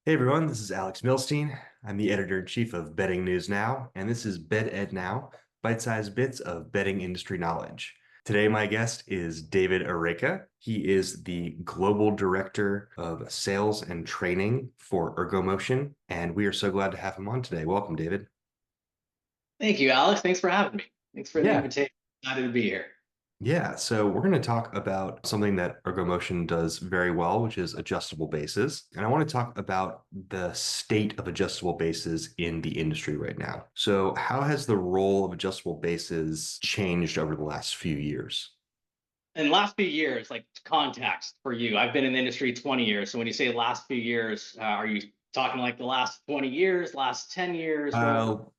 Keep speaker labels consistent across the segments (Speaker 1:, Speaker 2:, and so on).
Speaker 1: Hey everyone, this is Alex Milstein. I'm the editor-in-chief of Betting News Now, and this is Bet Ed Now, bite-sized bits of betting industry knowledge. Today, my guest is David Araica. He is the Global Director of Sales and Training for Ergomotion, and we are so glad to have him on today. Welcome, David.
Speaker 2: Thank you, Alex. Thanks for having me. Thanks for the
Speaker 1: Yeah,
Speaker 2: invitation. Excited to be here.
Speaker 1: Yeah, so we're going to talk about something that Ergomotion does very well, which is adjustable bases. And I want to talk about the state of adjustable bases in the industry right now. So, how has the role of adjustable bases changed over the last few years?
Speaker 2: In the last few years, like context for you, I've been in the industry 20 years. So when you say last few years, are you talking like the last 20 years, last 10 years?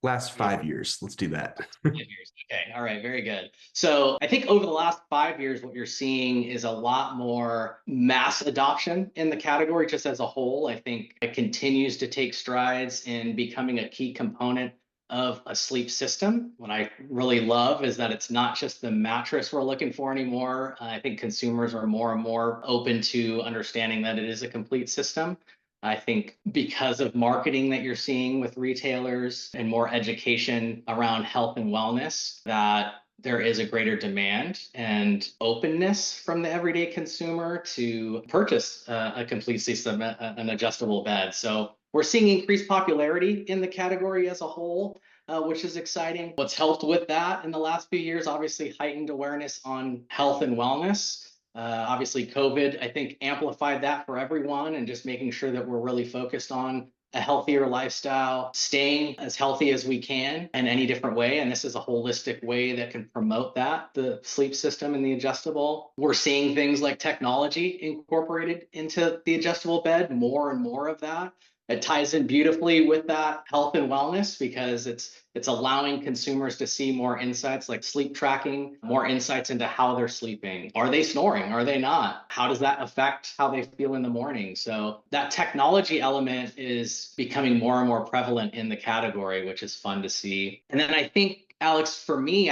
Speaker 1: Last 5 years. Let's do that.
Speaker 2: 5 years. Okay. All right. Very good. So I think over the last 5 years, what you're seeing is a lot more mass adoption in the category just as a whole. I think it continues to take strides in becoming a key component of a sleep system. What I really love is that it's not just the mattress we're looking for anymore. I think consumers are more and more open to understanding that it is a complete system. I think because of marketing that you're seeing with retailers and more education around health and wellness, that there is a greater demand and openness from the everyday consumer to purchase a complete system, an adjustable bed. So we're seeing increased popularity in the category as a whole, which is exciting. What's helped with that in the last few years, obviously heightened awareness on health and wellness. Obviously, COVID, I think, amplified that for everyone and just making sure that we're really focused on a healthier lifestyle, staying as healthy as we can in any different way. And this is a holistic way that can promote that, the sleep system and the adjustable. We're seeing things like technology incorporated into the adjustable bed, more and more of that. It ties in beautifully with that health and wellness because it's allowing consumers to see more insights like sleep tracking, more insights into how they're sleeping. Are they snoring? Are they not? How does that affect how they feel in the morning? So that technology element is becoming more and more prevalent in the category, which is fun to see. And then I think, Alex, for me,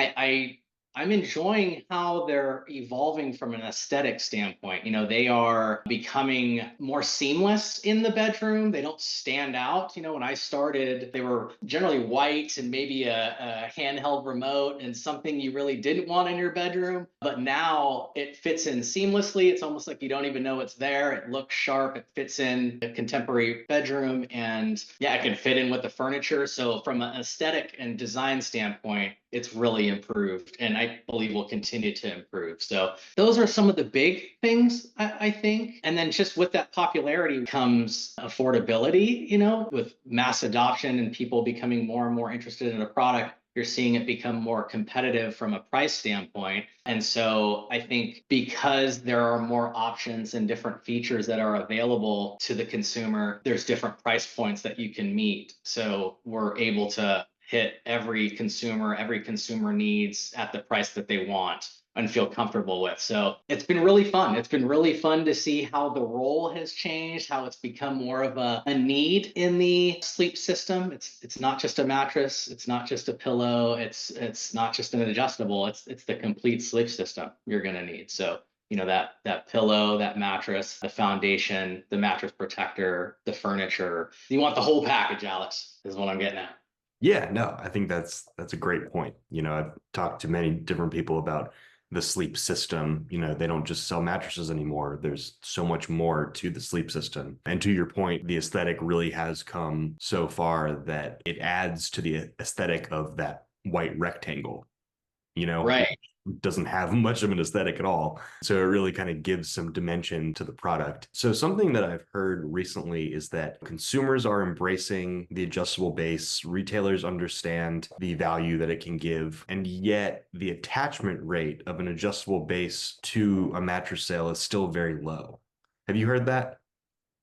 Speaker 2: I'm enjoying how they're evolving from an aesthetic standpoint. They are becoming more seamless in the bedroom. They don't stand out. When I started, they were generally white and maybe a handheld remote and something you really didn't want in your bedroom. But now it fits in seamlessly. It's almost like you don't even know it's there. It looks sharp. It fits in a contemporary bedroom. And yeah, it can fit in with the furniture. So from an aesthetic and design standpoint, it's really improved and I believe will continue to improve. So those are some of the big things I think. And then just with that popularity comes affordability, with mass adoption and people becoming more and more interested in a product. You're seeing it become more competitive from a price standpoint. And so I think because there are more options and different features that are available to the consumer, there's different price points that you can meet. So we're able to hit every consumer needs at the price that they want and feel comfortable with. So it's been really fun. It's been really fun to see how the role has changed, how it's become more of a need in the sleep system. It's not just a mattress, it's not just a pillow, it's not just an adjustable, it's the complete sleep system you're gonna need. So that pillow, that mattress, the foundation, the mattress protector, the furniture. You want the whole package, Alex, is what I'm getting at.
Speaker 1: Yeah, no, I think that's a great point. I've talked to many different people about the sleep system. They don't just sell mattresses anymore. There's so much more to the sleep system. And to your point, the aesthetic really has come so far that it adds to the aesthetic of that white rectangle,
Speaker 2: Right.
Speaker 1: doesn't have much of an aesthetic at all. So it really kind of gives some dimension to the product. So something that I've heard recently is that consumers are embracing the adjustable base, retailers understand the value that it can give, and yet the attachment rate of an adjustable base to a mattress sale is still very low. Have you heard that?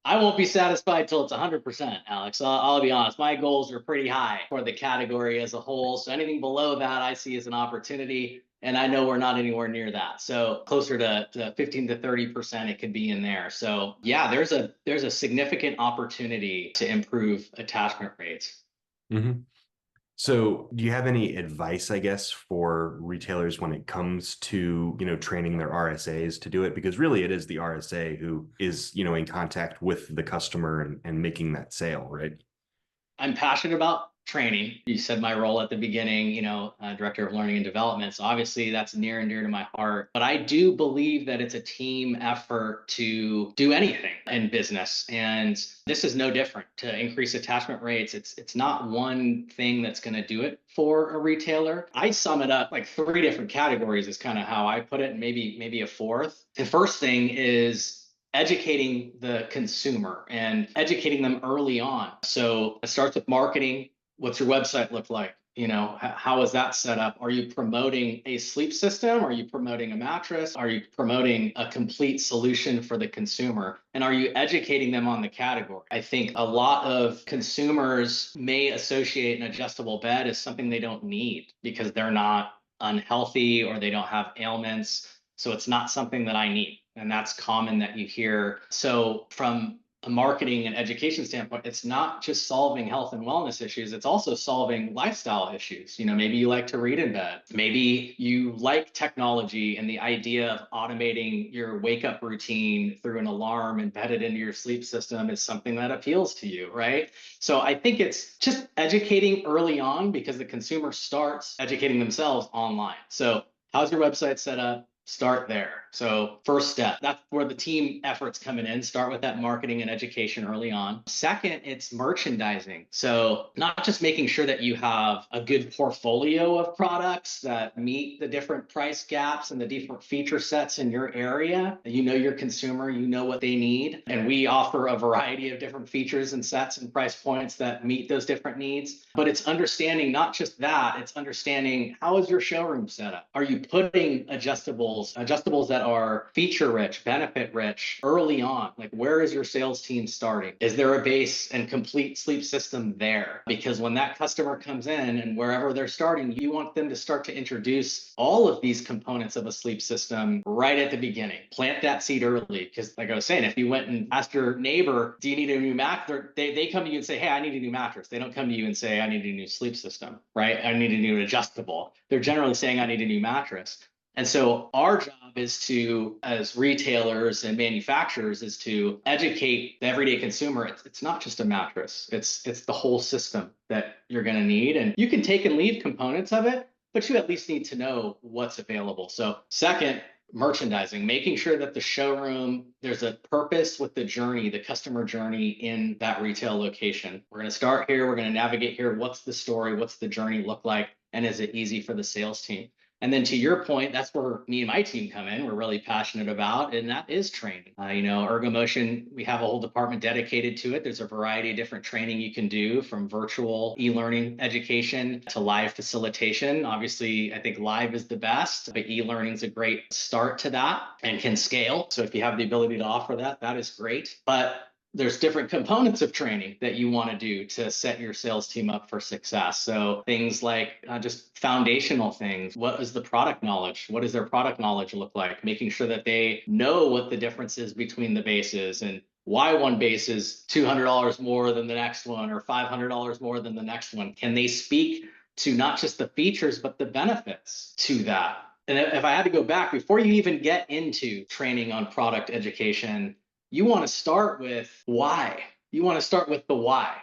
Speaker 2: I won't be satisfied till it's 100%, Alex. I'll be honest. My goals are pretty high for the category as a whole. So anything below that, I see as an opportunity. And I know we're not anywhere near that. So closer to 15 to 30%, it could be in there. So yeah, there's a significant opportunity to improve attachment rates.
Speaker 1: Mhm. So, do you have any advice, I guess, for retailers when it comes to, training their RSAs to do it? Because really it is the RSA who is, in contact with the customer and making that sale, right?
Speaker 2: I'm passionate about training. You said my role at the beginning, director of learning and development. So obviously that's near and dear to my heart. But I do believe that it's a team effort to do anything in business. And this is no different. To increase attachment rates, it's not one thing that's going to do it for a retailer. I sum it up like three different categories is kind of how I put it, and maybe a fourth. The first thing is educating the consumer and educating them early on. So it starts with marketing. What's your website look like? How is that set up? Are you promoting a sleep system? Are you promoting a mattress? Are you promoting a complete solution for the consumer? And are you educating them on the category? I think a lot of consumers may associate an adjustable bed as something they don't need because they're not unhealthy or they don't have ailments. So it's not something that I need. And that's common that you hear. So from a marketing and education standpoint, it's not just solving health and wellness issues, it's also solving lifestyle issues. Maybe you like to read in bed. Maybe you like technology and the idea of automating your wake up routine through an alarm embedded into your sleep system is something that appeals to you, right? So I think it's just educating early on because the consumer starts educating themselves online. So how's your website set up? Start there. So first step, that's where the team efforts coming in. Start with that marketing and education early on. Second, it's merchandising. So not just making sure that you have a good portfolio of products that meet the different price gaps and the different feature sets in your area. You know your consumer, you know what they need. And we offer a variety of different features and sets and price points that meet those different needs. But it's understanding not just that, it's understanding how is your showroom set up? Are you putting adjustables that are feature rich, benefit rich early on? Like, where is your sales team starting? Is there a base and complete sleep system there? Because when that customer comes in and wherever they're starting, you want them to start to introduce all of these components of a sleep system right at the beginning. Plant that seed early. Because like I was saying, if you went and asked your neighbor, do you need a new mattress? They come to you and say, hey, I need a new mattress. They don't come to you and say, I need a new sleep system, right? I need a new adjustable. They're generally saying, I need a new mattress. And so our job is to, as retailers and manufacturers, is to educate the everyday consumer. It's not just a mattress. It's the whole system that you're going to need. And you can take and leave components of it, but you at least need to know what's available. So second, merchandising, making sure that the showroom, there's a purpose with the journey, the customer journey in that retail location. We're going to start here. We're going to navigate here. What's the story? What's the journey look like? And is it easy for the sales team? And then to your point, that's where me and my team come in. We're really passionate about, and that is training. Ergomotion, we have a whole department dedicated to it. There's a variety of different training you can do, from virtual e-learning education to live facilitation. Obviously, I think live is the best, but e-learning is a great start to that and can scale. So if you have the ability to offer that, that is great. But there's different components of training that you want to do to set your sales team up for success. So things like just foundational things. What is the product knowledge? What does their product knowledge look like? Making sure that they know what the difference is between the bases and why one base is $200 more than the next one or $500 more than the next one. Can they speak to not just the features, but the benefits to that? And if I had to go back, before you even get into training on product education, you want to start with why. You want to start with the why.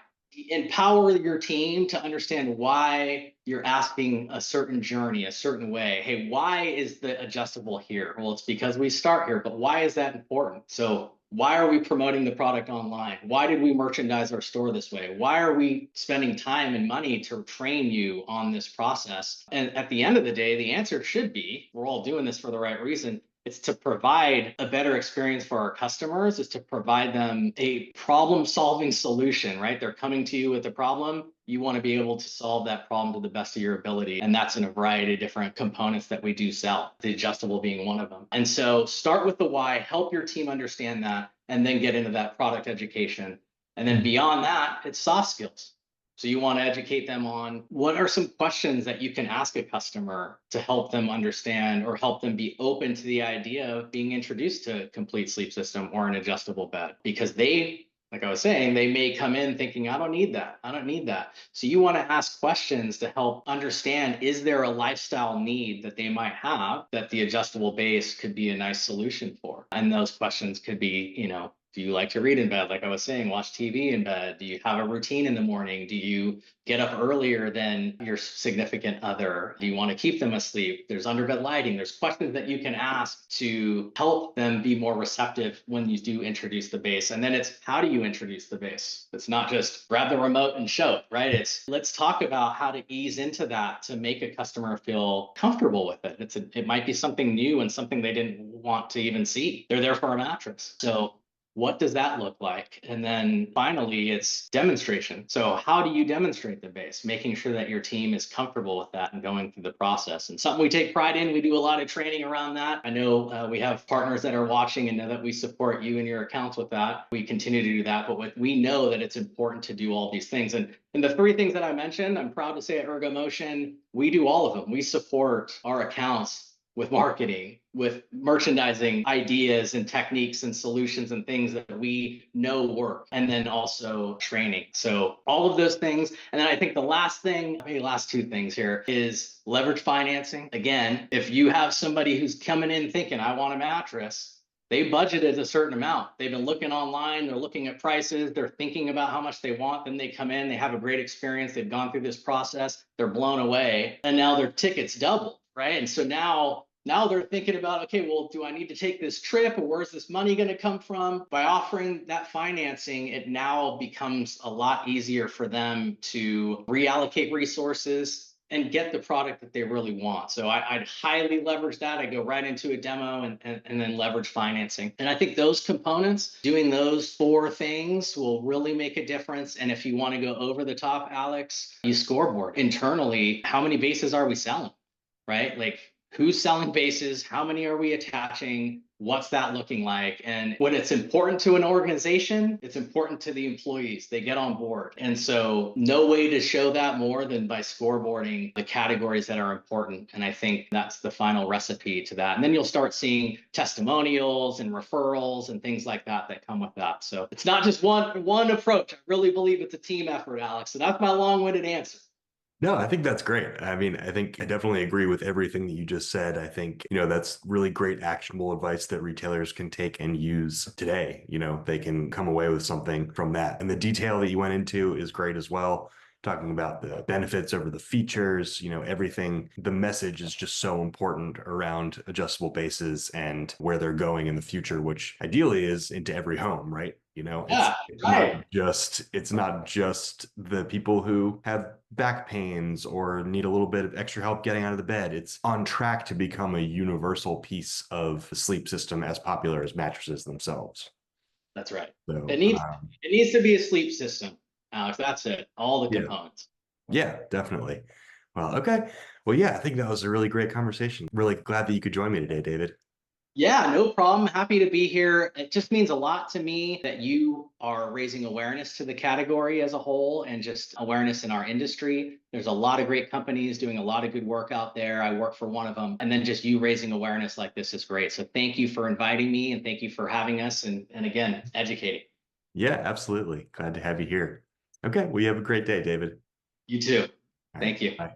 Speaker 2: Empower your team to understand why you're asking a certain journey, a certain way. Hey, why is the adjustable here? Well, it's because we start here, but why is that important? So why are we promoting the product online? Why did we merchandise our store this way? Why are we spending time and money to train you on this process? And at the end of the day, the answer should be, we're all doing this for the right reason. It's to provide a better experience for our customers, is to provide them a problem-solving solution, right? They're coming to you with a problem. You want to be able to solve that problem to the best of your ability. And that's in a variety of different components that we do sell, the adjustable being one of them. And so start with the why, help your team understand that, and then get into that product education. And then beyond that, it's soft skills. So you want to educate them on what are some questions that you can ask a customer to help them understand or help them be open to the idea of being introduced to a complete sleep system or an adjustable bed, because they like I was saying, they may come in thinking, I don't need that. I don't need that. So you want to ask questions to help understand, is there a lifestyle need that they might have that the adjustable base could be a nice solution for? And those questions could be, do you like to read in bed? Like I was saying, watch TV in bed. Do you have a routine in the morning? Do you get up earlier than your significant other? Do you want to keep them asleep? There's underbed lighting. There's questions that you can ask to help them be more receptive when you do introduce the base. And then it's, how do you introduce the base? It's not just grab the remote and show it, right? It's, let's talk about how to ease into that to make a customer feel comfortable with it. It might be something new and something they didn't want to even see. They're there for a mattress. So what does that look like? And then finally, it's demonstration. So how do you demonstrate the base? Making sure that your team is comfortable with that and going through the process. And something we take pride in, we do a lot of training around that. I know we have partners that are watching and know that we support you and your accounts with that. We continue to do that, but we know that it's important to do all these things. And the three things that I mentioned, I'm proud to say at Ergomotion, we do all of them. We support our accounts with marketing, with merchandising ideas and techniques and solutions and things that we know work, and then also training. So all of those things. And then I think the last thing, maybe last two things here, is leverage financing. Again, if you have somebody who's coming in thinking, I want a mattress, they budgeted a certain amount. They've been looking online, they're looking at prices, they're thinking about how much they want, then they come in, they have a great experience, they've gone through this process, they're blown away, and now their ticket's doubled, right? And so now they're thinking about, okay, well, do I need to take this trip, or where's this money going to come from? By offering that financing, it now becomes a lot easier for them to reallocate resources and get the product that they really want. So I'd highly leverage that. I go right into a demo and then leverage financing. And I think those components, doing those four things, will really make a difference. And if you want to go over the top, Alex, you scoreboard internally. How many bases are we selling, right? Like, who's selling bases? How many are we attaching? What's that looking like? And when it's important to an organization, it's important to the employees. They get on board. And so no way to show that more than by scoreboarding the categories that are important. And I think that's the final recipe to that. And then you'll start seeing testimonials and referrals and things like that that come with that. So it's not just one approach. I really believe it's a team effort, Alex. So that's my long-winded answer.
Speaker 1: No, I think that's great. I mean, I think I definitely agree with everything that you just said. I think, that's really great actionable advice that retailers can take and use today. They can come away with something from that. And the detail that you went into is great as well. Talking about the benefits over the features, everything. The message is just so important around adjustable bases and where they're going in the future, which ideally is into every home, right?
Speaker 2: Yeah,
Speaker 1: It's
Speaker 2: right.
Speaker 1: not just the people who have back pains or need a little bit of extra help getting out of the bed. It's on track to become a universal piece of the sleep system as popular as mattresses themselves.
Speaker 2: That's right.
Speaker 1: So,
Speaker 2: It needs to be a sleep system, Alex. That's it. All the
Speaker 1: yeah,
Speaker 2: components.
Speaker 1: yeah, definitely. Well, okay. Well, yeah, I think that was a really great conversation. Really glad that you could join me today, David.
Speaker 2: Yeah, no problem. Happy to be here. It just means a lot to me that you are raising awareness to the category as a whole and just awareness in our industry. There's a lot of great companies doing a lot of good work out there. I work for one of them. And then just you raising awareness like this is great. So thank you for inviting me and thank you for having us and again, educating.
Speaker 1: Yeah, absolutely. Glad to have you here. Okay. Well, you have a great day, David.
Speaker 2: You too.
Speaker 1: All right.
Speaker 2: Thank you.
Speaker 1: Bye.